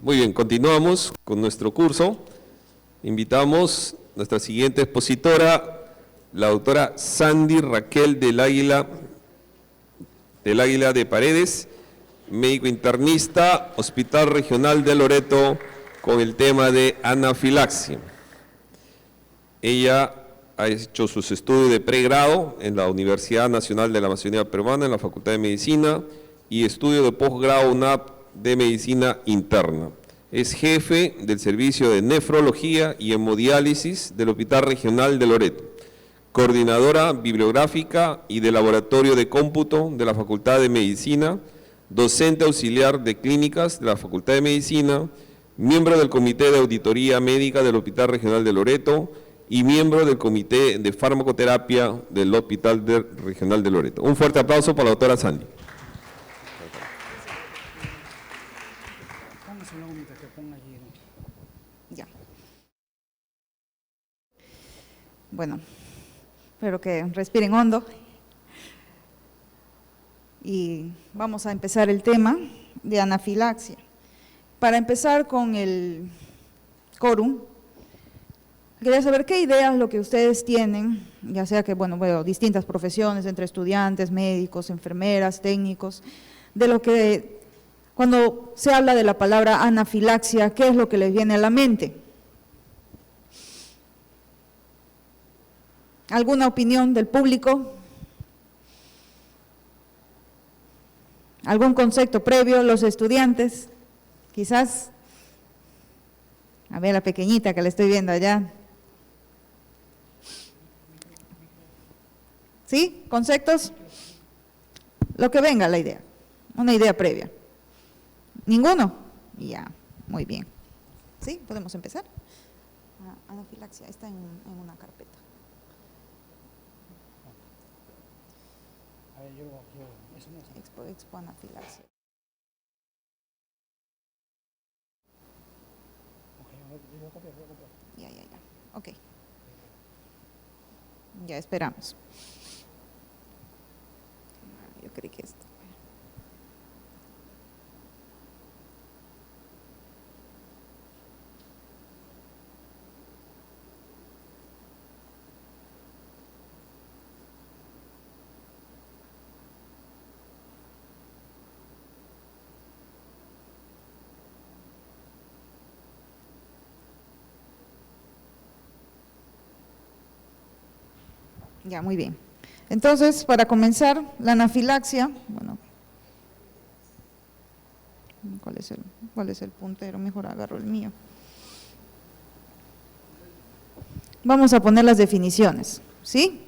Muy bien, continuamos con nuestro curso. Invitamos a nuestra siguiente expositora, la doctora Sandy Raquel del Águila de Paredes, médico internista, Hospital Regional de Loreto, con el tema de anafilaxia. Ella ha hecho sus estudios de pregrado en la Universidad Nacional de la Amazonía Peruana, en la Facultad de Medicina, y estudio de posgrado UNAP de Medicina Interna. Es jefe del Servicio de Nefrología y Hemodiálisis del Hospital Regional de Loreto, coordinadora bibliográfica y de Laboratorio de Cómputo de la Facultad de Medicina, docente auxiliar de clínicas de la Facultad de Medicina, miembro del Comité de Auditoría Médica del Hospital Regional de Loreto y miembro del Comité de Farmacoterapia del Hospital Regional de Loreto. Un fuerte aplauso para la doctora Sandy. Ya. Bueno, espero que respiren hondo. Y vamos a empezar el tema de anafilaxia. Para empezar con el quórum, quería saber qué ideas lo que ustedes tienen, ya sea que, bueno, distintas profesiones, entre estudiantes, médicos, enfermeras, técnicos, de lo que, cuando se habla de la palabra anafilaxia, ¿qué es lo que les viene a la mente? ¿Alguna opinión del público? ¿Algún concepto previo? Los estudiantes, quizás. A ver, la pequeñita que la estoy viendo allá. ¿Sí? ¿Conceptos? Lo que venga la idea, una idea previa. ¿Ninguno? Ya, muy bien. ¿Sí? ¿Podemos empezar? Anafilaxia está en una carpeta. A ver, eso no es. Expo anafilaxia. Voy a copiar. Ya. Ok. Ya esperamos. Yo creí que esto. Ya, muy bien. Entonces, para comenzar, la anafilaxia, bueno, ¿cuál es el puntero? Mejor agarro el mío. Vamos a poner las definiciones, ¿sí?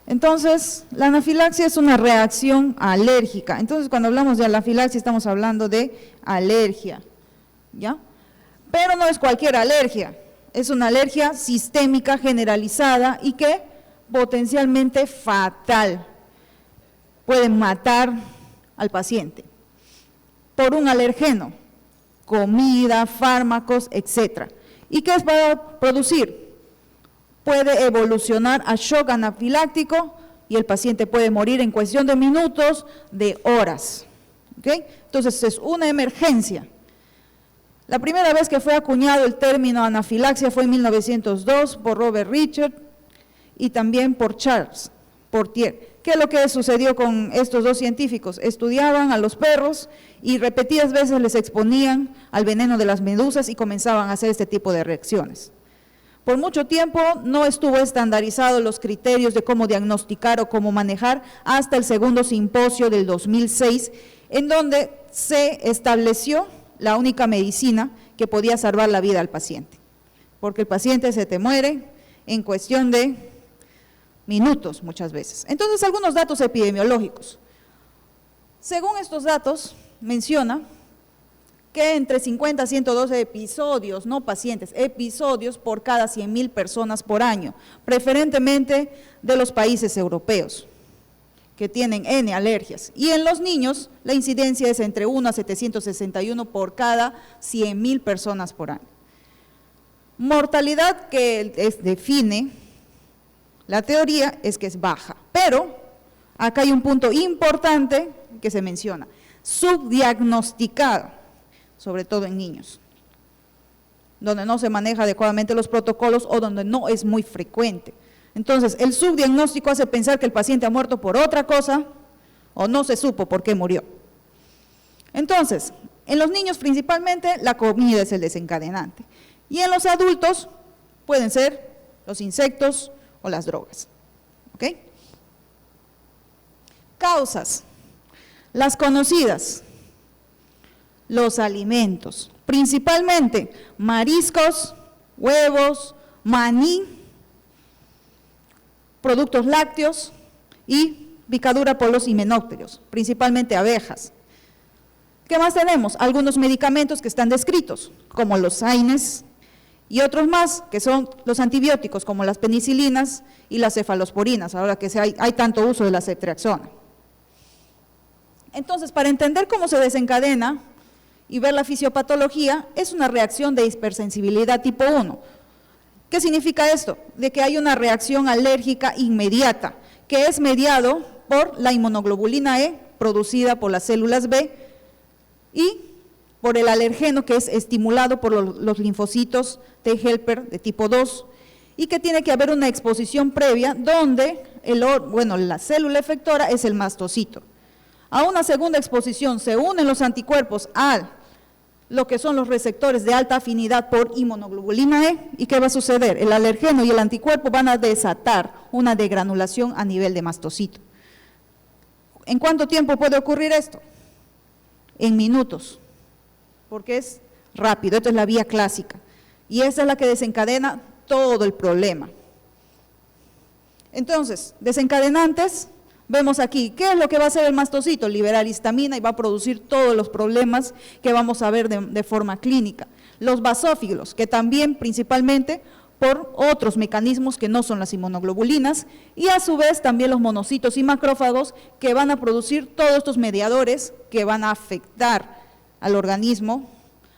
Entonces, la anafilaxia es una reacción alérgica. Entonces, cuando hablamos de anafilaxia, estamos hablando de alergia, ¿ya? Pero no es cualquier alergia, es una alergia sistémica generalizada y que potencialmente fatal, puede matar al paciente por un alergeno, comida, fármacos, etc. ¿Y qué va a producir? Puede evolucionar a shock anafiláctico y el paciente puede morir en cuestión de minutos, de horas. ¿Okay? Entonces es una emergencia. La primera vez que fue acuñado el término anafilaxia fue en 1902 por Robert Richard y también por Charles Portier. ¿Qué es lo que sucedió con estos dos científicos? Estudiaban a los perros y repetidas veces les exponían al veneno de las medusas y comenzaban a hacer este tipo de reacciones. Por mucho tiempo no estuvo estandarizado los criterios de cómo diagnosticar o cómo manejar hasta el segundo simposio del 2006, en donde se estableció la única medicina que podía salvar la vida al paciente, porque el paciente se te muere en cuestión de minutos muchas veces. Entonces, algunos datos epidemiológicos. Según estos datos, menciona que entre 50 a 112 episodios, no pacientes, episodios por cada 100.000 personas por año, preferentemente de los países europeos, que tienen N alergias. Y en los niños, la incidencia es entre 1 a 761 por cada 100.000 personas por año. Mortalidad que define la teoría es que es baja, pero acá hay un punto importante que se menciona. subdiagnosticado, sobre todo en niños, donde no se maneja adecuadamente los protocolos o donde no es muy frecuente. Entonces, el subdiagnóstico hace pensar que el paciente ha muerto por otra cosa o no se supo por qué murió. Entonces, en los niños principalmente la comida es el desencadenante y en los adultos pueden ser los insectos o las drogas. ¿Ok? Causas. Las conocidas, los alimentos, principalmente mariscos, huevos, maní, productos lácteos y picadura por los himenópteros, principalmente abejas. ¿Qué más tenemos? Algunos medicamentos que están descritos, como los AINES y otros más, que son los antibióticos, como las penicilinas y las cefalosporinas, ahora que hay tanto uso de la ceftriaxona. Entonces, para entender cómo se desencadena y ver la fisiopatología, es una reacción de hipersensibilidad tipo 1. ¿Qué significa esto? De que hay una reacción alérgica inmediata, que es mediado por la inmunoglobulina E, producida por las células B, y por el alergeno, que es estimulado por los linfocitos T helper de tipo 2, y que tiene que haber una exposición previa donde la célula efectora es el mastocito. A una segunda exposición se unen los anticuerpos a lo que son los receptores de alta afinidad por inmunoglobulina E, ¿y qué va a suceder? El alergeno y el anticuerpo van a desatar una degranulación a nivel de mastocito. ¿En cuánto tiempo puede ocurrir esto? En minutos, porque es rápido, esta es la vía clásica, y esa es la que desencadena todo el problema. Entonces, desencadenantes. Vemos aquí, ¿qué es lo que va a hacer el mastocito? Liberar histamina y va a producir todos los problemas que vamos a ver de forma clínica. Los basófilos, que también principalmente por otros mecanismos que no son las inmunoglobulinas, y a su vez también los monocitos y macrófagos que van a producir todos estos mediadores que van a afectar al organismo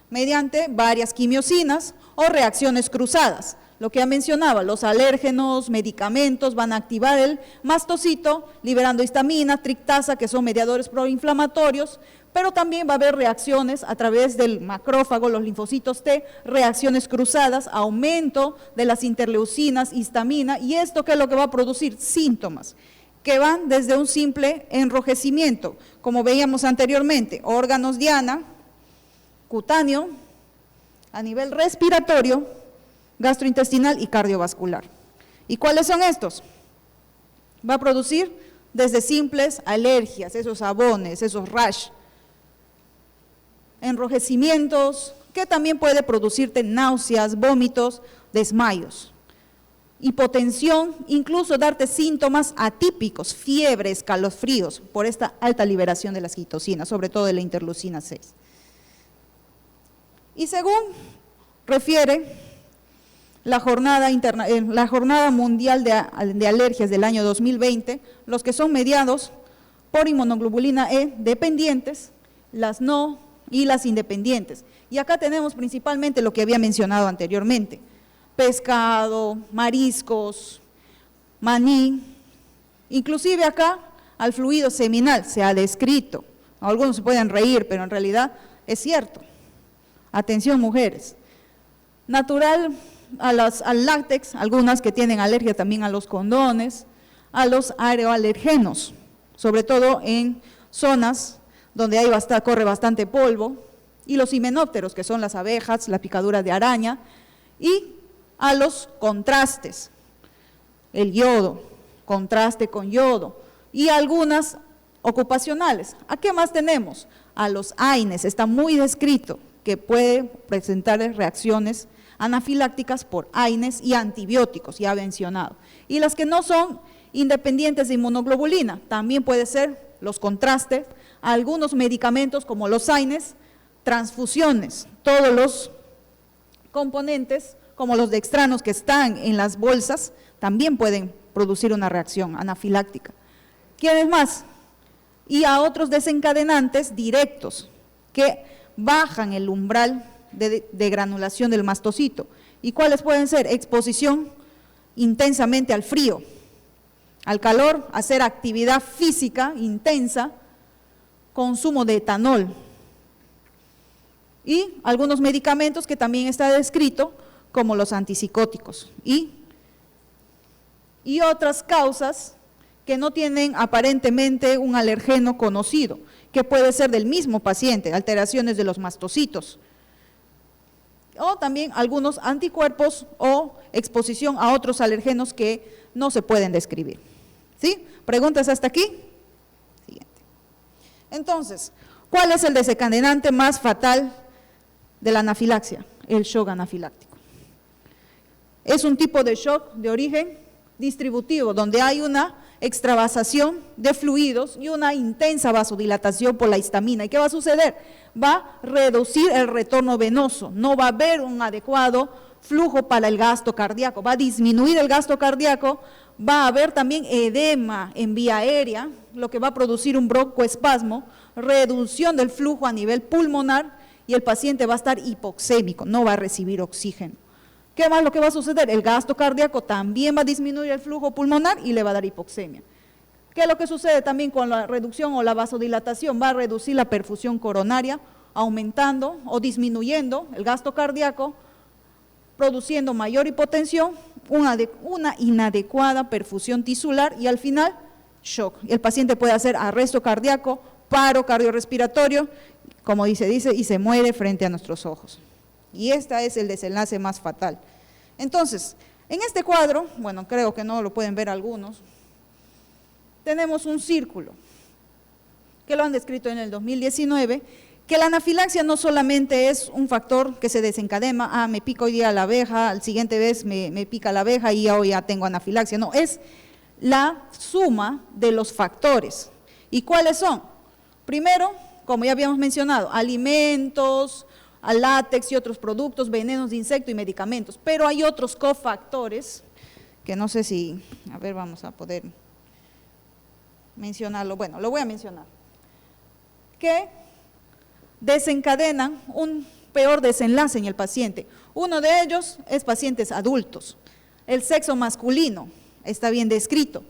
mediante varias quimiosinas o reacciones cruzadas. Lo que ya mencionaba, los alérgenos, medicamentos van a activar el mastocito, liberando histamina, triptasa, que son mediadores proinflamatorios, pero también va a haber reacciones a través del macrófago, los linfocitos T, reacciones cruzadas, aumento de las interleucinas, histamina, y esto ¿qué es lo que va a producir? Síntomas que van desde un simple enrojecimiento, como veíamos anteriormente, órganos diana, cutáneo, a nivel respiratorio, gastrointestinal y cardiovascular. ¿Y cuáles son estos? Va a producir desde simples alergias, esos sabones, esos rash, enrojecimientos, que también puede producirte náuseas, vómitos, desmayos, hipotensión, incluso darte síntomas atípicos, fiebre, escalofríos, por esta alta liberación de las citocinas, sobre todo de la interleucina 6. Y según refiere la Jornada Mundial de Alergias del año 2020, los que son mediados por inmunoglobulina E dependientes, las no y las independientes. Y acá tenemos principalmente lo que había mencionado anteriormente, pescado, mariscos, maní, inclusive acá al fluido seminal se ha descrito. Algunos se pueden reír, pero en realidad es cierto. Atención mujeres, natural al látex, algunas que tienen alergia también a los condones, a los aeroalergenos, sobre todo en zonas donde corre bastante polvo, y los himenópteros, que son las abejas, la picadura de araña, y a los contrastes, el yodo, contraste con yodo, y algunas ocupacionales. ¿A qué más tenemos? A los AINES, está muy descrito que puede presentar reacciones anafilácticas por AINES y antibióticos, ya mencionado. Y las que no son independientes de inmunoglobulina, también puede ser los contrastes, algunos medicamentos como los AINES, transfusiones, todos los componentes como los dextranos que están en las bolsas, también pueden producir una reacción anafiláctica. ¿Quiénes más? Y a otros desencadenantes directos que bajan el umbral de granulación del mastocito. ¿Y cuáles pueden ser? Exposición intensamente al frío, al calor, hacer actividad física intensa, consumo de etanol y algunos medicamentos que también está descrito como los antipsicóticos y otras causas que no tienen aparentemente un alergeno conocido, que puede ser del mismo paciente, alteraciones de los mastocitos, o también algunos anticuerpos o exposición a otros alergenos que no se pueden describir. ¿Sí? ¿Preguntas hasta aquí? Siguiente. Entonces, ¿cuál es el desencadenante más fatal de la anafilaxia? El shock anafiláctico. Es un tipo de shock de origen distributivo, donde hay una extravasación de fluidos y una intensa vasodilatación por la histamina. ¿Y qué va a suceder? Va a reducir el retorno venoso, no va a haber un adecuado flujo para el gasto cardíaco, va a disminuir el gasto cardíaco, va a haber también edema en vía aérea, lo que va a producir un broncoespasmo, reducción del flujo a nivel pulmonar y el paciente va a estar hipoxémico, no va a recibir oxígeno. ¿Qué más lo que va a suceder? El gasto cardíaco también va a disminuir el flujo pulmonar y le va a dar hipoxemia. ¿Qué es lo que sucede también con la reducción o la vasodilatación? Va a reducir la perfusión coronaria, aumentando o disminuyendo el gasto cardíaco, produciendo mayor hipotensión, una inadecuada perfusión tisular y al final, shock. El paciente puede hacer arresto cardíaco, paro cardiorrespiratorio, como dice, y se muere frente a nuestros ojos. Y este es el desenlace más fatal. Entonces, en este cuadro, bueno, creo que no lo pueden ver algunos, tenemos un círculo, que lo han descrito en el 2019, que la anafilaxia no solamente es un factor que se desencadena, me pica hoy día la abeja, al siguiente vez me pica la abeja y hoy ya tengo anafilaxia, no, es la suma de los factores. ¿Y cuáles son? Primero, como ya habíamos mencionado, alimentos, al látex y otros productos, venenos de insecto y medicamentos, pero hay otros cofactores que no sé si, a ver, vamos a poder mencionarlo, bueno, lo voy a mencionar, que desencadenan un peor desenlace en el paciente. Uno de ellos es pacientes adultos, el sexo masculino, está bien descrito.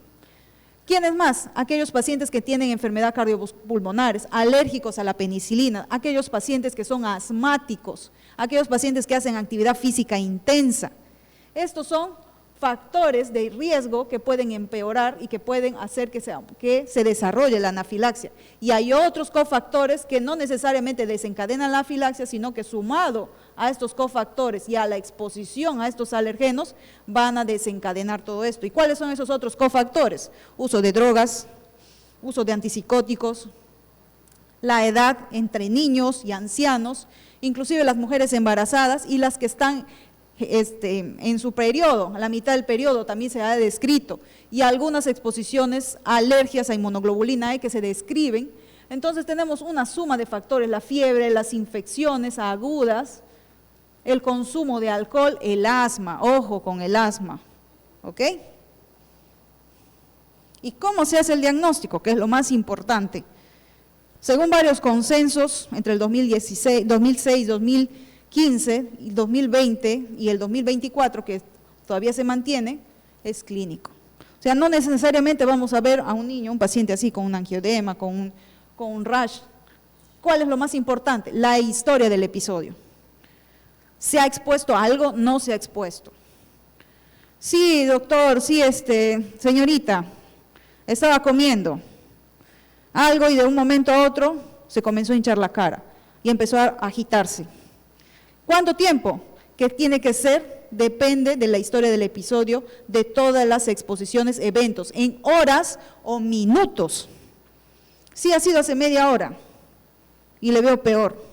¿Quiénes más? Aquellos pacientes que tienen enfermedad cardiopulmonares, alérgicos a la penicilina, aquellos pacientes que son asmáticos, aquellos pacientes que hacen actividad física intensa. Estos son factores de riesgo que pueden empeorar y que pueden hacer que se desarrolle la anafilaxia. Y hay otros cofactores que no necesariamente desencadenan la anafilaxia, sino que sumado a estos cofactores y a la exposición a estos alergenos, van a desencadenar todo esto. ¿Y cuáles son esos otros cofactores? Uso de drogas, uso de antipsicóticos, la edad entre niños y ancianos, inclusive las mujeres embarazadas y las que están en su periodo, a la mitad del periodo también se ha descrito, y algunas exposiciones a alergias a inmunoglobulina E que se describen. Entonces tenemos una suma de factores, la fiebre, las infecciones agudas, el consumo de alcohol, el asma, ojo con el asma, ¿ok? ¿Y cómo se hace el diagnóstico? Que es lo más importante. Según varios consensos, entre el 2006, 2015, y 2020 y el 2024, que todavía se mantiene, es clínico. O sea, no necesariamente vamos a ver a un niño, un paciente así, con un angioedema, con un rash. ¿Cuál es lo más importante? La historia del episodio. ¿Se ha expuesto a algo? No se ha expuesto. Sí, doctor, sí, señorita, estaba comiendo algo y de un momento a otro se comenzó a hinchar la cara y empezó a agitarse. ¿Cuánto tiempo? ¿Qué tiene que ser? Depende de la historia del episodio, de todas las exposiciones, eventos, en horas o minutos. Sí ha sido hace media hora y le veo peor.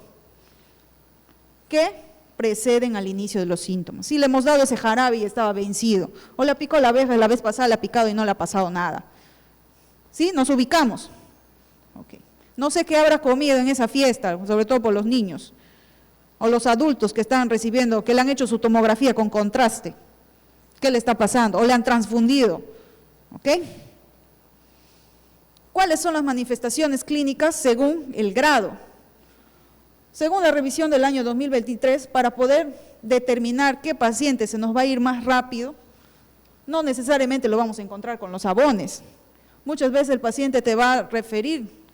¿Qué preceden al inicio de los síntomas? Si le hemos dado ese jarabe y estaba vencido, o le picó la abeja, la vez pasada le ha picado y no le ha pasado nada. ¿Sí? Nos ubicamos. Okay. No sé qué habrá comido en esa fiesta, sobre todo por los niños, o los adultos que están recibiendo, que le han hecho su tomografía con contraste. ¿Qué le está pasando? O le han transfundido. ¿Ok? ¿Cuáles son las manifestaciones clínicas según el grado? Según la revisión del año 2023, para poder determinar qué paciente se nos va a ir más rápido, no necesariamente lo vamos a encontrar con los abones. Muchas veces el paciente te va a referir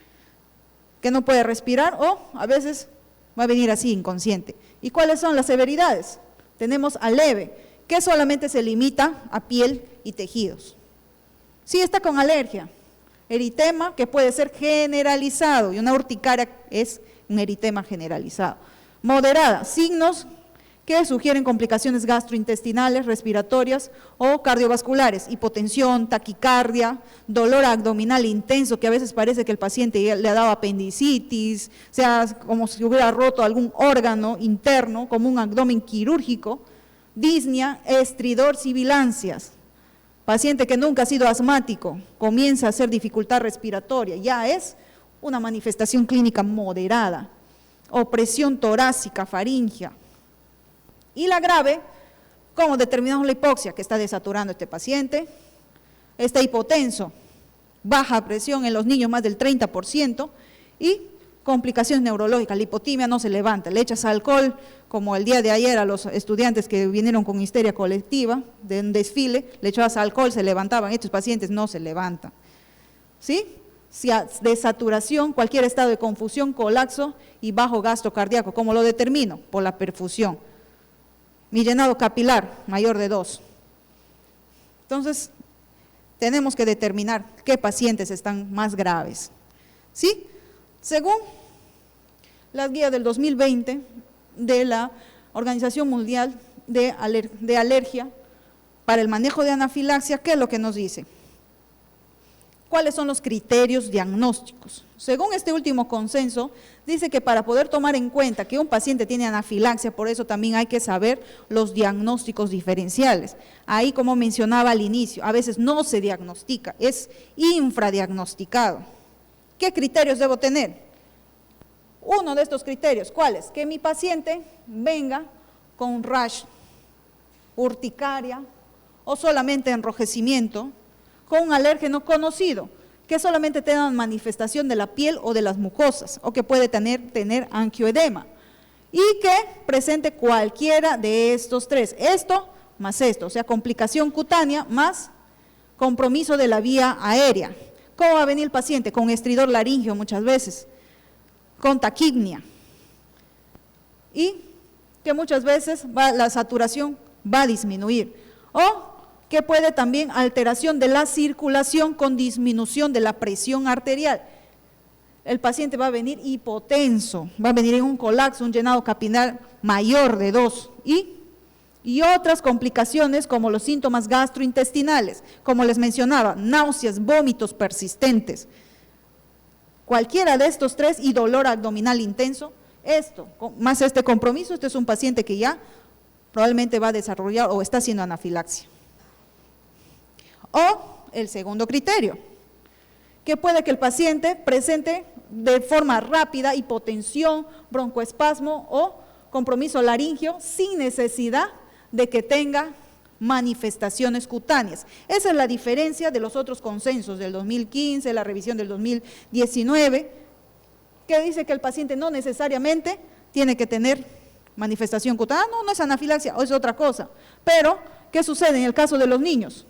que no puede respirar o a veces va a venir así inconsciente. ¿Y cuáles son las severidades? Tenemos a leve, que solamente se limita a piel y tejidos. Sí está con alergia, eritema que puede ser generalizado y una urticaria es un eritema generalizado. Moderada, signos que sugieren complicaciones gastrointestinales, respiratorias o cardiovasculares, hipotensión, taquicardia, dolor abdominal intenso, que a veces parece que el paciente le ha dado apendicitis, o sea, como si hubiera roto algún órgano interno, como un abdomen quirúrgico, disnea, estridor, sibilancias. Paciente que nunca ha sido asmático, comienza a hacer dificultad respiratoria, ya es una manifestación clínica moderada, opresión torácica, faringea. Y la grave, ¿cómo determinamos la hipoxia? Que está desaturando este paciente, está hipotenso, baja presión en los niños más del 30% y complicaciones neurológicas, la hipotimia no se levanta, le echas alcohol, como el día de ayer a los estudiantes que vinieron con histeria colectiva de un desfile, le echabas alcohol, se levantaban, estos pacientes no se levantan. ¿Sí? Desaturación, cualquier estado de confusión, colapso y bajo gasto cardíaco, ¿cómo lo determino? Por la perfusión. Mi llenado capilar, mayor de 2. Entonces, tenemos que determinar qué pacientes están más graves. ¿Sí? Según las guías del 2020 de la Organización Mundial de Alergia para el manejo de anafilaxia, ¿qué es lo que nos dice? ¿Cuáles son los criterios diagnósticos? Según este último consenso, dice que para poder tomar en cuenta que un paciente tiene anafilaxia, por eso también hay que saber los diagnósticos diferenciales. Ahí, como mencionaba al inicio, a veces no se diagnostica, es infradiagnosticado. ¿Qué criterios debo tener? Uno de estos criterios, ¿cuáles? Que mi paciente venga con rash, urticaria o solamente enrojecimiento, con un alérgeno conocido, que solamente tenga manifestación de la piel o de las mucosas, o que puede tener angioedema, y que presente cualquiera de estos tres, esto más esto, o sea, complicación cutánea más compromiso de la vía aérea. ¿Cómo va a venir el paciente? Con estridor laríngeo muchas veces, con taquipnia, y que muchas veces la saturación va a disminuir, o que puede también alteración de la circulación con disminución de la presión arterial. El paciente va a venir hipotenso, va a venir en un colapso, un llenado capilar mayor de 2 y otras complicaciones como los síntomas gastrointestinales, como les mencionaba, náuseas, vómitos persistentes. Cualquiera de estos tres y dolor abdominal intenso, esto, más este compromiso, este es un paciente que ya probablemente va a desarrollar o está haciendo anafilaxia. O el segundo criterio, que puede que el paciente presente de forma rápida hipotensión, broncoespasmo o compromiso laríngeo sin necesidad de que tenga manifestaciones cutáneas. Esa es la diferencia de los otros consensos del 2015, la revisión del 2019, que dice que el paciente no necesariamente tiene que tener manifestación cutánea. No es anafilaxia, o es otra cosa. Pero, ¿qué sucede en el caso de los niños?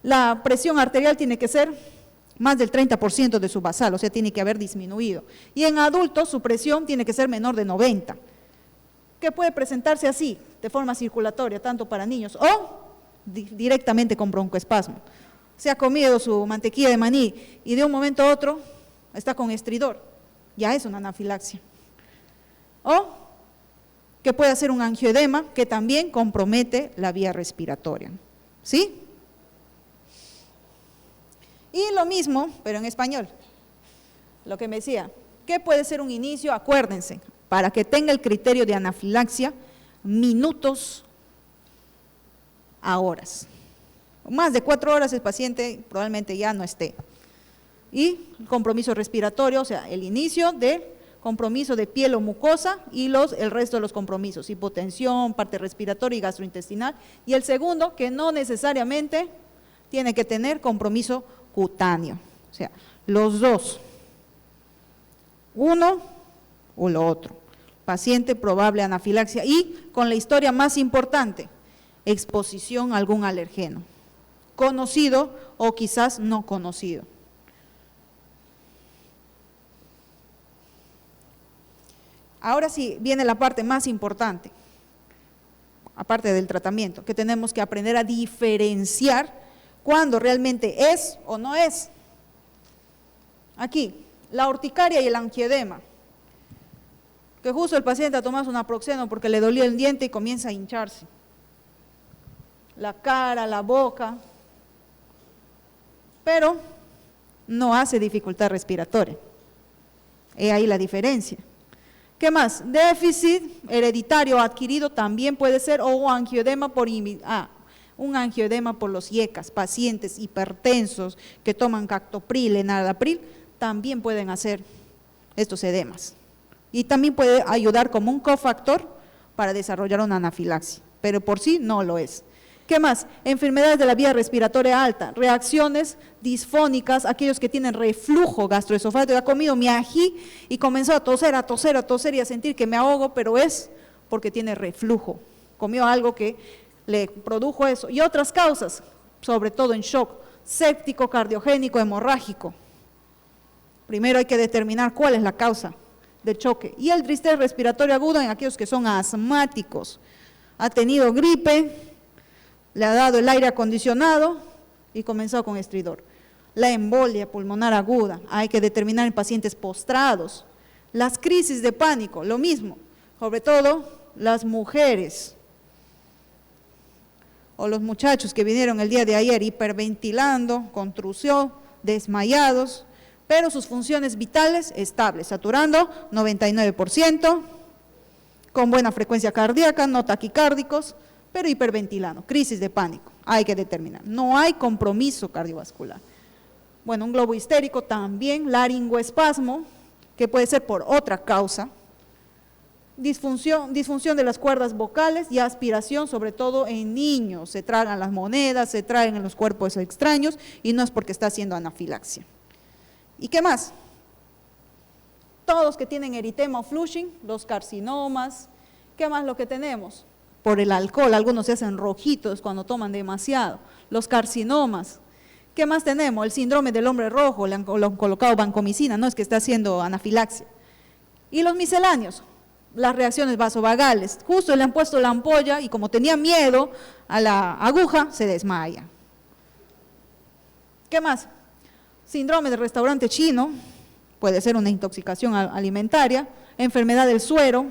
La presión arterial tiene que ser más del 30% de su basal, o sea, tiene que haber disminuido. Y en adultos su presión tiene que ser menor de 90, que puede presentarse así, de forma circulatoria, tanto para niños o directamente con broncoespasmo. Se ha comido su mantequilla de maní y de un momento a otro está con estridor, ya es una anafilaxia. O que puede ser un angioedema que también compromete la vía respiratoria. ¿Sí? Y lo mismo, pero en español, lo que me decía, ¿qué puede ser un inicio? Acuérdense, para que tenga el criterio de anafilaxia, minutos a horas. Más de 4 horas el paciente probablemente ya no esté. Y compromiso respiratorio, o sea, el inicio de compromiso de piel o mucosa y el resto de los compromisos, hipotensión, parte respiratoria y gastrointestinal. Y el segundo, que no necesariamente tiene que tener compromiso cutáneo, o sea, los dos, uno o lo otro. Paciente probable anafilaxia y con la historia más importante, exposición a algún alergeno, conocido o quizás no conocido. Ahora sí, viene la parte más importante, aparte del tratamiento, que tenemos que aprender a diferenciar cuándo realmente es o no es. Aquí, la urticaria y el angioedema, que justo el paciente ha tomado un naproxeno porque le dolía el diente y comienza a hincharse. La cara, la boca, pero no hace dificultad respiratoria. Es ahí la diferencia. ¿Qué más? Déficit hereditario adquirido también puede ser, o un angioedema por los IECAS, pacientes hipertensos que toman captopril, enalapril, también pueden hacer estos edemas. Y también puede ayudar como un cofactor para desarrollar una anafilaxia, pero por sí no lo es. ¿Qué más? Enfermedades de la vía respiratoria alta, reacciones disfónicas, aquellos que tienen reflujo gastroesofágico. Ha comido mi ají y comenzó a toser y a sentir que me ahogo, pero es porque tiene reflujo. Comió algo que le produjo eso. Y otras causas, sobre todo en shock, séptico, cardiogénico, hemorrágico. Primero hay que determinar cuál es la causa del choque. Y el distrés respiratorio agudo en aquellos que son asmáticos. Ha tenido gripe, le ha dado el aire acondicionado y comenzó con estridor. La embolia pulmonar aguda, hay que determinar en pacientes postrados. Las crisis de pánico, lo mismo, sobre todo las mujeres o los muchachos que vinieron el día de ayer hiperventilando, contusión, desmayados, pero sus funciones vitales estables, saturando 99%, con buena frecuencia cardíaca, no taquicárdicos, pero hiperventilando, crisis de pánico, hay que determinar. No hay compromiso cardiovascular. Bueno, un globo histérico también, laringoespasmo, que puede ser por otra causa, disfunción de las cuerdas vocales y aspiración, sobre todo en niños, se tragan las monedas, se traen en los cuerpos extraños y no es porque está haciendo anafilaxia. ¿Y qué más? Todos que tienen eritema o flushing, los carcinomas, ¿qué más lo que tenemos? Por el alcohol, algunos se hacen rojitos cuando toman demasiado, los carcinomas. ¿Qué más tenemos? El síndrome del hombre rojo, le han colocado vancomicina, no es que está haciendo anafilaxia. Y los misceláneos, las reacciones vasovagales, justo le han puesto la ampolla y como tenía miedo a la aguja, se desmaya. ¿Qué más? Síndrome del restaurante chino, puede ser una intoxicación alimentaria, enfermedad del suero,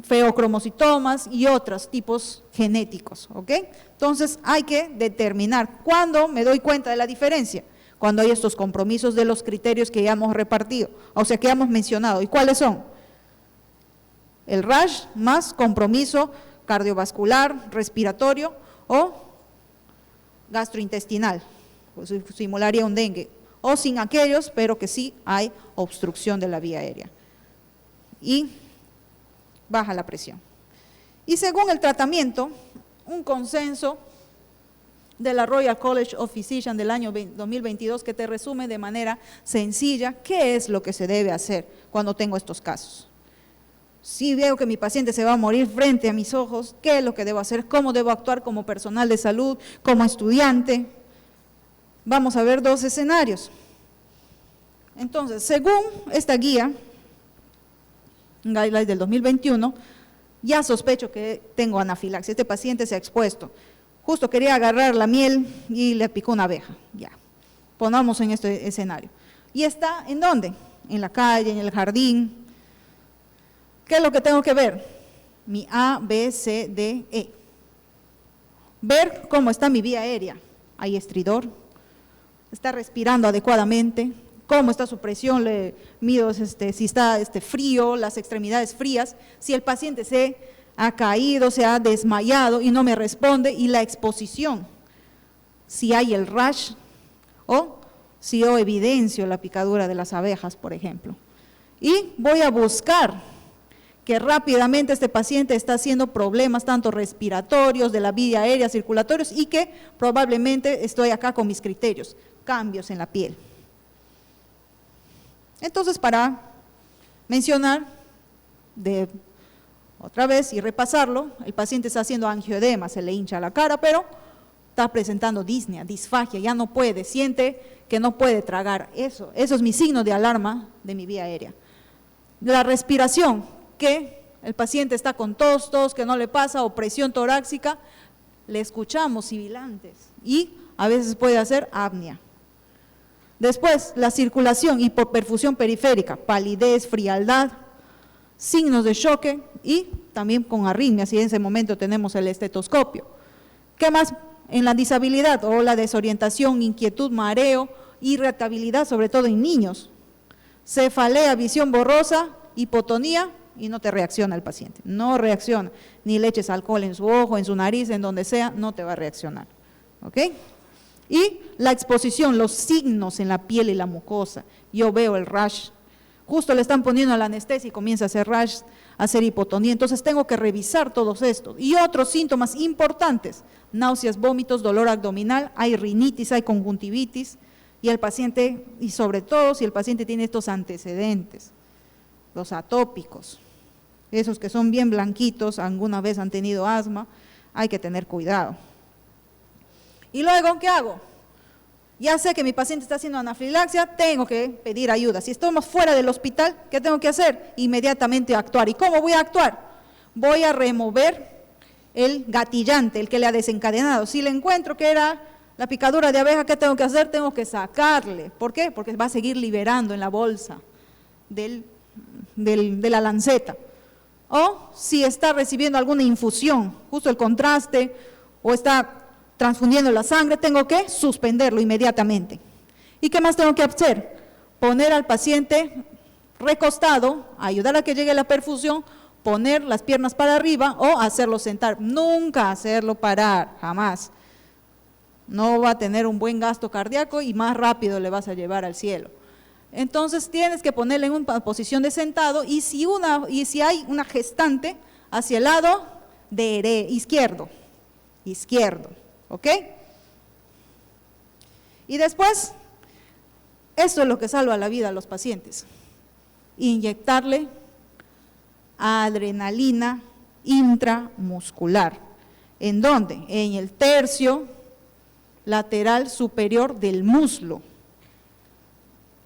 feocromocitomas y otros tipos genéticos, ¿ok? Entonces hay que determinar cuándo me doy cuenta de la diferencia, cuando hay estos compromisos de los criterios que ya hemos repartido, o sea que ya hemos mencionado. ¿Y cuáles son? El rash más compromiso cardiovascular, respiratorio o gastrointestinal, pues simularía un dengue, o sin aquellos, pero que sí hay obstrucción de la vía aérea. Y baja la presión. Y según el tratamiento, un consenso de la Royal College of Physicians del año 2022 que te resume de manera sencilla qué es lo que se debe hacer cuando tengo estos casos. Si veo que mi paciente se va a morir frente a mis ojos, ¿qué es lo que debo hacer? ¿Cómo debo actuar como personal de salud, como estudiante? Vamos a ver dos escenarios. Entonces, según esta guía, Guidelines del 2021, ya sospecho que tengo anafilaxia, este paciente se ha expuesto, justo quería agarrar la miel y le picó una abeja, ya, pongamos en este escenario. ¿Y está en dónde? En la calle, en el jardín. ¿Qué es lo que tengo que ver? Mi A, B, C, D, E. Ver cómo está mi vía aérea, hay estridor, está respirando adecuadamente, cómo está su presión, le mido si está frío, las extremidades frías, si el paciente se ha caído, se ha desmayado y no me responde, y la exposición, si hay el rash o si yo evidencio la picadura de las abejas, por ejemplo. Y voy a buscar que rápidamente este paciente está haciendo problemas tanto respiratorios, de la vía aérea, circulatorios, y que probablemente estoy acá con mis criterios, cambios en la piel. Entonces, para mencionar otra vez y repasarlo, el paciente está haciendo angioedema, se le hincha la cara, pero está presentando disnea, disfagia, ya no puede, siente que no puede tragar. Eso es mi signo de alarma de mi vía aérea. La respiración, que el paciente está con tos, que no le pasa, o presión torácica, le escuchamos sibilantes y a veces puede hacer apnea. Después, la circulación, hipoperfusión periférica, palidez, frialdad, signos de choque y también con arritmias, y en ese momento tenemos el estetoscopio. ¿Qué más? En la disabilidad o la desorientación, inquietud, mareo, irritabilidad, sobre todo en niños. Cefalea, visión borrosa, hipotonía, y no te reacciona el paciente, no reacciona, ni le eches alcohol en su ojo, en su nariz, en donde sea, no te va a reaccionar, ¿ok? Y la exposición, los signos en la piel y la mucosa, yo veo el rash, justo le están poniendo la anestesia y comienza a hacer rash, a hacer hipotonía, entonces tengo que revisar todos estos. Y otros síntomas importantes, náuseas, vómitos, dolor abdominal, hay rinitis, hay conjuntivitis, y el paciente, y sobre todo si el paciente tiene estos antecedentes, los atópicos, esos que son bien blanquitos, alguna vez han tenido asma, hay que tener cuidado. Y luego, ¿qué hago? Ya sé que mi paciente está haciendo anafilaxia, tengo que pedir ayuda. Si estamos fuera del hospital, ¿qué tengo que hacer? Inmediatamente actuar. ¿Y cómo voy a actuar? Voy a remover el gatillante, el que le ha desencadenado. Si le encuentro que era la picadura de abeja, ¿qué tengo que hacer? Tengo que sacarle. ¿Por qué? Porque va a seguir liberando en la bolsa de la lanceta. O si está recibiendo alguna infusión, justo el contraste, o está transfundiendo la sangre, tengo que suspenderlo inmediatamente. ¿Y qué más tengo que hacer? Poner al paciente recostado, ayudar a que llegue la perfusión, poner las piernas para arriba o hacerlo sentar. Nunca hacerlo parar, jamás. No va a tener un buen gasto cardíaco y más rápido le vas a llevar al cielo. Entonces tienes que ponerle en una posición de sentado y si hay una gestante hacia el lado izquierdo, ¿ok? Y después, eso es lo que salva la vida a los pacientes, inyectarle adrenalina intramuscular. ¿En dónde? En el tercio lateral superior del muslo.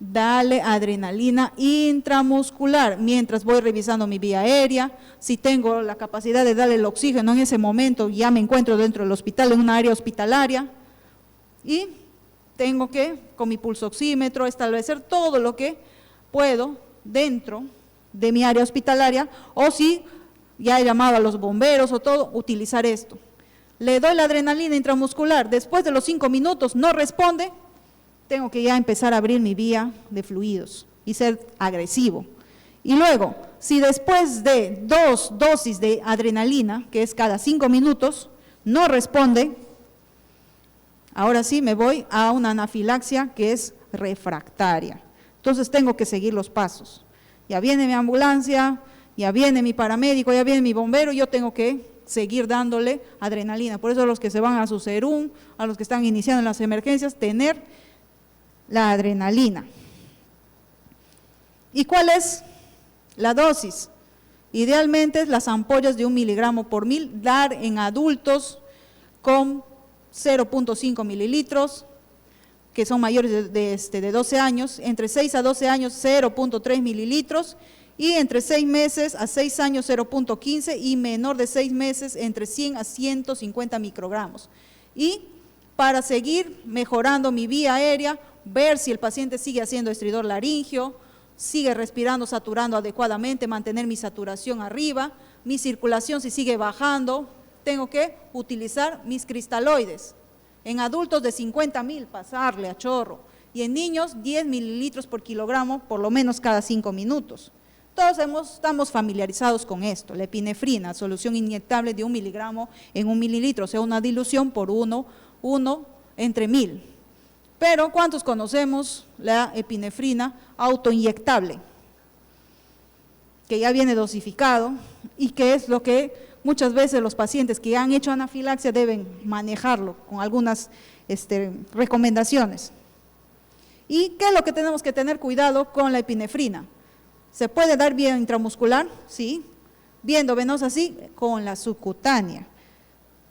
Dale adrenalina intramuscular mientras voy revisando mi vía aérea. Si tengo la capacidad de darle el oxígeno en ese momento, ya me encuentro dentro del hospital, en una área hospitalaria, y tengo que, con mi pulsoxímetro, establecer todo lo que puedo dentro de mi área hospitalaria, o si ya he llamado a los bomberos o todo, utilizar esto. Le doy la adrenalina intramuscular, después de los 5 minutos no responde, tengo que ya empezar a abrir mi vía de fluidos y ser agresivo. Y luego, si después de 2 dosis de adrenalina, que es cada 5 minutos, no responde, ahora sí me voy a una anafilaxia que es refractaria. Entonces tengo que seguir los pasos. Ya viene mi ambulancia, ya viene mi paramédico, ya viene mi bombero, yo tengo que seguir dándole adrenalina. Por eso a los que se van a su serum, a los que están iniciando en las emergencias, tener la adrenalina. ¿Y cuál es la dosis? Idealmente las ampollas de 1 miligramo por mil, dar en adultos con 0.5 mililitros, que son mayores de 12 años, entre 6 a 12 años 0.3 mililitros, y entre 6 meses a 6 años 0.15 y menor de 6 meses entre 100 a 150 microgramos. Y para seguir mejorando mi vía aérea, ver si el paciente sigue haciendo estridor laringio, sigue respirando, saturando adecuadamente, mantener mi saturación arriba, mi circulación si sigue bajando, tengo que utilizar mis cristaloides. En adultos de 50.000 pasarle a chorro y en niños 10 mililitros por kilogramo por lo menos cada 5 minutos. Todos estamos familiarizados con esto, la epinefrina, solución inyectable de 1 miligramo en 1 mililitro, o sea una dilución por 1 entre 1000. Pero ¿cuántos conocemos la epinefrina autoinyectable? Que ya viene dosificado y que es lo que muchas veces los pacientes que han hecho anafilaxia deben manejarlo con algunas recomendaciones. ¿Y qué es lo que tenemos que tener cuidado con la epinefrina? ¿Se puede dar vía intramuscular? Sí. Vía endovenosa, sí, con la subcutánea.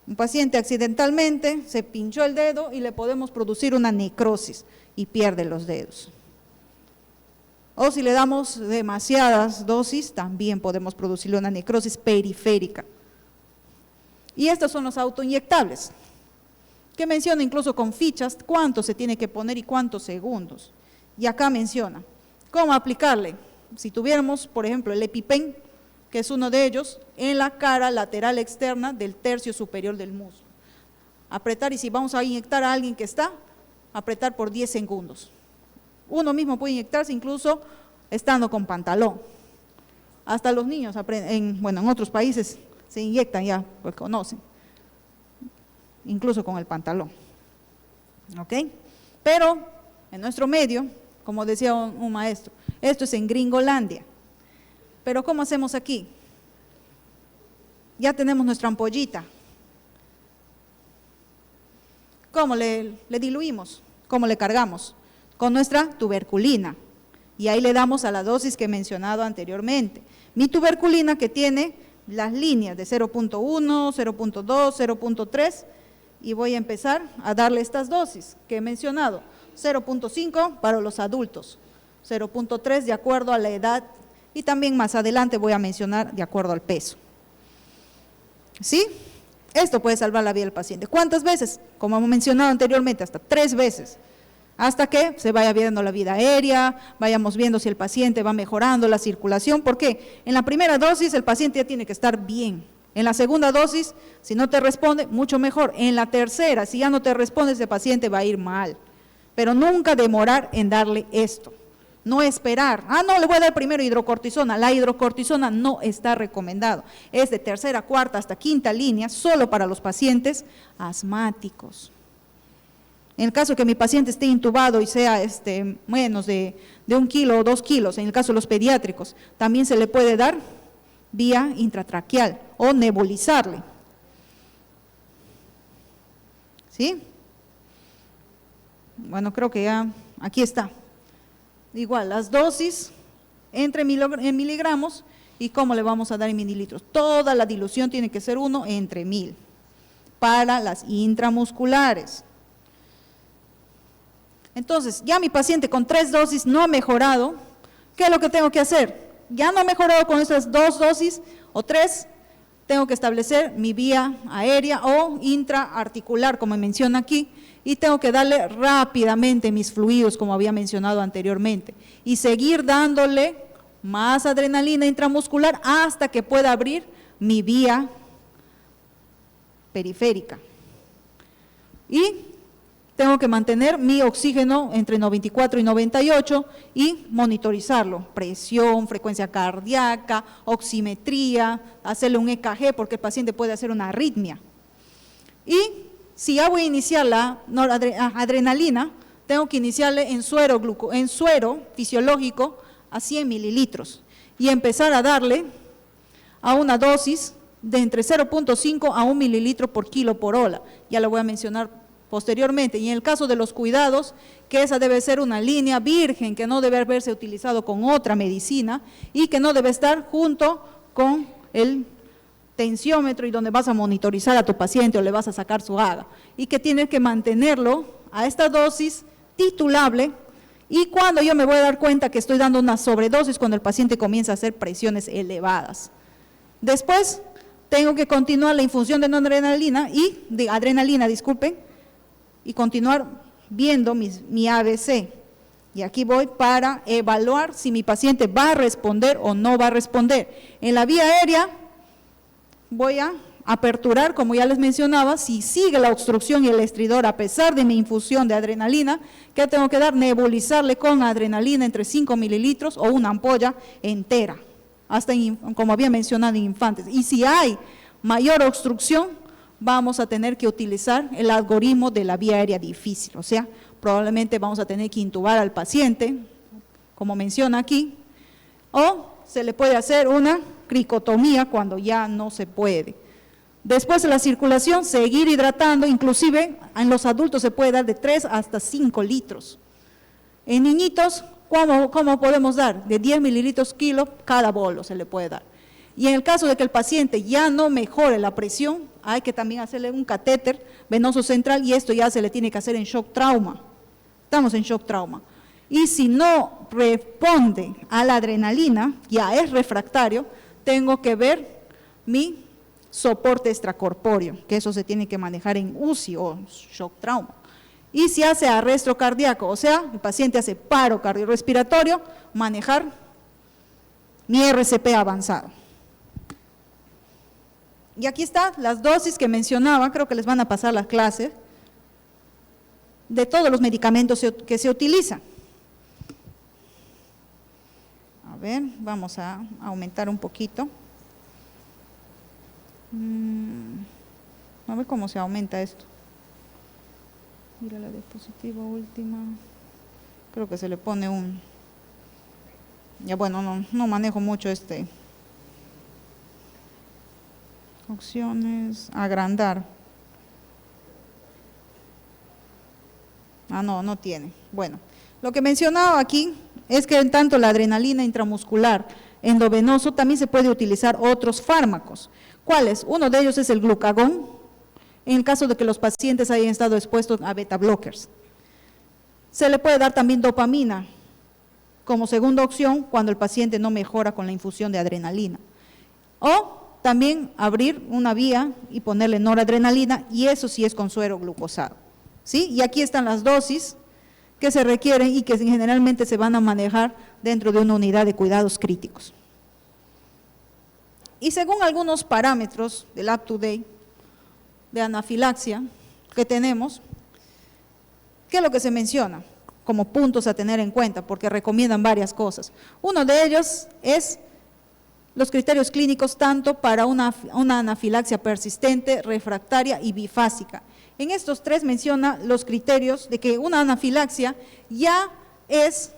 Un paciente accidentalmente se pinchó el dedo y le podemos producir una necrosis y pierde los dedos. O si le damos demasiadas dosis, también podemos producirle una necrosis periférica. Y estos son los autoinyectables, que menciona incluso con fichas cuánto se tiene que poner y cuántos segundos. Y acá menciona cómo aplicarle. Si tuviéramos, por ejemplo, el EpiPen, que es uno de ellos, en la cara lateral externa del tercio superior del muslo. Apretar, y si vamos a inyectar a alguien que está, apretar por 10 segundos. Uno mismo puede inyectarse incluso estando con pantalón. Hasta los niños aprenden, bueno, en otros países se inyectan ya, pues conocen, incluso con el pantalón. ¿Ok? Pero en nuestro medio, como decía un maestro, esto es en Gringolandia. Pero ¿cómo hacemos aquí? Ya tenemos nuestra ampollita. ¿Cómo le diluimos? ¿Cómo le cargamos? Con nuestra tuberculina. Y ahí le damos a la dosis que he mencionado anteriormente. Mi tuberculina, que tiene las líneas de 0.1, 0.2, 0.3, y voy a empezar a darle estas dosis que he mencionado. 0.5 para los adultos, 0.3 de acuerdo a la edad, y también más adelante voy a mencionar de acuerdo al peso. ¿Sí? Esto puede salvar la vida del paciente. ¿Cuántas veces? Como hemos mencionado anteriormente, hasta 3 veces. Hasta que se vaya viendo la vida aérea, vayamos viendo si el paciente va mejorando la circulación. ¿Por qué? En la primera dosis el paciente ya tiene que estar bien. En la segunda dosis, si no te responde, mucho mejor. En la tercera, si ya no te responde, ese paciente va a ir mal. Pero nunca demorar en darle esto. No esperar, no, le voy a dar primero hidrocortisona. La hidrocortisona no está recomendado. Es de tercera, cuarta hasta quinta línea, solo para los pacientes asmáticos. En el caso que mi paciente esté intubado y sea menos de 1 kilo o 2 kilos, en el caso de los pediátricos, también se le puede dar vía intratraqueal o nebulizarle. ¿Sí? Bueno, creo que ya, aquí está. Igual, las dosis en miligramos y cómo le vamos a dar en mililitros. Toda la dilución tiene que ser 1/1000 para las intramusculares. Entonces, ya mi paciente con 3 dosis no ha mejorado, ¿qué es lo que tengo que hacer? Ya no ha mejorado con esas 2 dosis o 3, tengo que establecer mi vía aérea o intraarticular, como menciona aquí, y tengo que darle rápidamente mis fluidos, como había mencionado anteriormente, y seguir dándole más adrenalina intramuscular hasta que pueda abrir mi vía periférica. Y tengo que mantener mi oxígeno entre 94 y 98 y monitorizarlo, presión, frecuencia cardíaca, oximetría, hacerle un EKG porque el paciente puede hacer una arritmia. Y si ya voy a iniciar la adrenalina, tengo que iniciarle en suero fisiológico a 100 mililitros y empezar a darle a una dosis de entre 0.5 a 1 mililitro por kilo por hora. Ya lo voy a mencionar posteriormente. Y en el caso de los cuidados, que esa debe ser una línea virgen, que no debe haberse utilizado con otra medicina y que no debe estar junto con el tensiómetro y donde vas a monitorizar a tu paciente o le vas a sacar su AGA, y que tienes que mantenerlo a esta dosis titulable. Y cuando yo me voy a dar cuenta que estoy dando una sobredosis, cuando el paciente comienza a hacer presiones elevadas. Después tengo que continuar la infusión de adrenalina y continuar viendo mi ABC. Y aquí voy para evaluar si mi paciente va a responder o no va a responder. En la vía aérea voy a aperturar, como ya les mencionaba, si sigue la obstrucción y el estridor a pesar de mi infusión de adrenalina, ¿qué tengo que dar? Nebulizarle con adrenalina entre 5 mililitros o una ampolla entera, hasta como había mencionado en infantes. Y si hay mayor obstrucción, vamos a tener que utilizar el algoritmo de la vía aérea difícil, o sea, probablemente vamos a tener que intubar al paciente, como menciona aquí, o se le puede hacer una cricotomía cuando ya no se puede. Después de la circulación, seguir hidratando, inclusive en los adultos se puede dar de 3 hasta 5 litros. En niñitos, ¿cómo podemos dar? De 10 mililitros kilo, cada bolo se le puede dar. Y en el caso de que el paciente ya no mejore la presión, hay que también hacerle un catéter venoso central y esto ya se le tiene que hacer en shock trauma. Estamos en shock trauma. Y si no responde a la adrenalina, ya es refractario, tengo que ver mi soporte extracorpóreo, que eso se tiene que manejar en UCI o shock trauma. Y si hace arresto cardíaco, o sea, el paciente hace paro cardiorrespiratorio, manejar mi RCP avanzado. Y aquí están las dosis que mencionaba, creo que les van a pasar las clases, de todos los medicamentos que se utilizan. A ver, vamos a aumentar un poquito. A ver cómo se aumenta esto. Mira la diapositiva última. Creo que se le pone un... Ya bueno, no manejo mucho opciones, agrandar. No tiene. Bueno, lo que mencionaba aquí es que en tanto la adrenalina intramuscular, endovenoso, también se puede utilizar otros fármacos. ¿Cuáles? Uno de ellos es el glucagón, en el caso de que los pacientes hayan estado expuestos a beta blockers. Se le puede dar también dopamina como segunda opción cuando el paciente no mejora con la infusión de adrenalina. O también abrir una vía y ponerle noradrenalina, y eso sí es con suero glucosado. ¿Sí? Y aquí están las dosis que se requieren y que generalmente se van a manejar dentro de una unidad de cuidados críticos. Y según algunos parámetros del up-to-date de anafilaxia que tenemos, ¿qué es lo que se menciona como puntos a tener en cuenta? Porque recomiendan varias cosas. Uno de ellos es los criterios clínicos tanto para una anafilaxia persistente, refractaria y bifásica. En estos tres menciona los criterios de que una anafilaxia ya es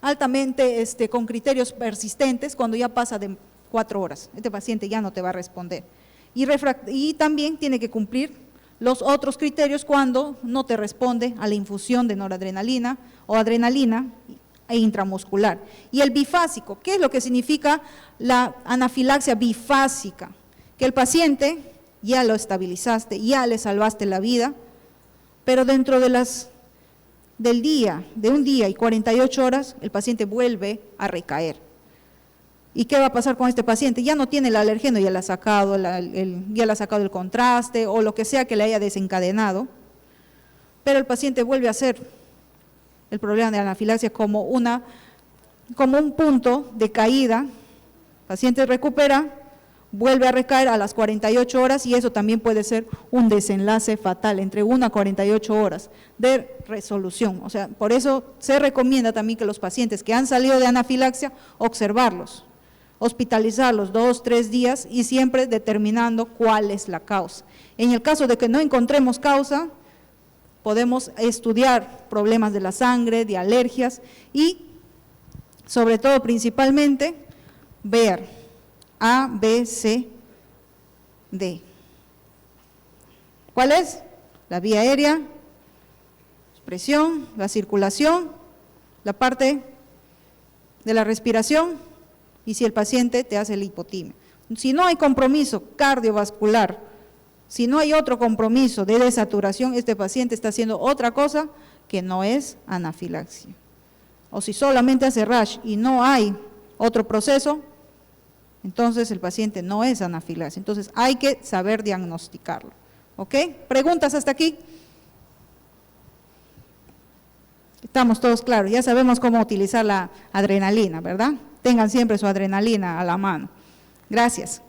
altamente con criterios persistentes cuando ya pasa de 4 horas. Este paciente ya no te va a responder. Y también tiene que cumplir los otros criterios cuando no te responde a la infusión de noradrenalina o adrenalina e intramuscular. Y el bifásico, ¿qué es lo que significa la anafilaxia bifásica? Que el paciente ya lo estabilizaste, ya le salvaste la vida, pero dentro de un día y 48 horas, el paciente vuelve a recaer. ¿Y qué va a pasar con este paciente? Ya no tiene el alergeno, ya le ha sacado el contraste o lo que sea que le haya desencadenado, pero el paciente vuelve a hacer el problema de anafilaxia como un punto de caída. El paciente recupera, vuelve a recaer a las 48 horas y eso también puede ser un desenlace fatal, entre 1 a 48 horas de resolución. O sea, por eso se recomienda también que los pacientes que han salido de anafilaxia, observarlos, hospitalizarlos 2, 3 días y siempre determinando cuál es la causa. En el caso de que no encontremos causa, podemos estudiar problemas de la sangre, de alergias y sobre todo principalmente ver A, B, C, D. ¿Cuál es? La vía aérea, presión, la circulación, la parte de la respiración y si el paciente te hace la hipotimia. Si no hay compromiso cardiovascular, si no hay otro compromiso de desaturación, este paciente está haciendo otra cosa que no es anafilaxia. O si solamente hace rash y no hay otro proceso, entonces el paciente no es anafilaxia. Entonces hay que saber diagnosticarlo. ¿Ok? ¿Preguntas hasta aquí? Estamos todos claros, ya sabemos cómo utilizar la adrenalina, ¿verdad? Tengan siempre su adrenalina a la mano. Gracias.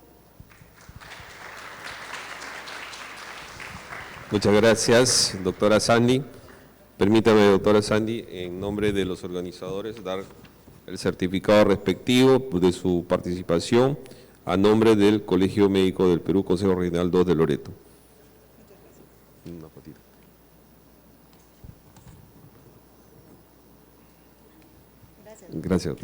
Muchas gracias, doctora Sandy. Permítame, doctora Sandy, en nombre de los organizadores, dar el certificado respectivo de su participación a nombre del Colegio Médico del Perú, Consejo Regional 2 de Loreto. Una fotito. Gracias.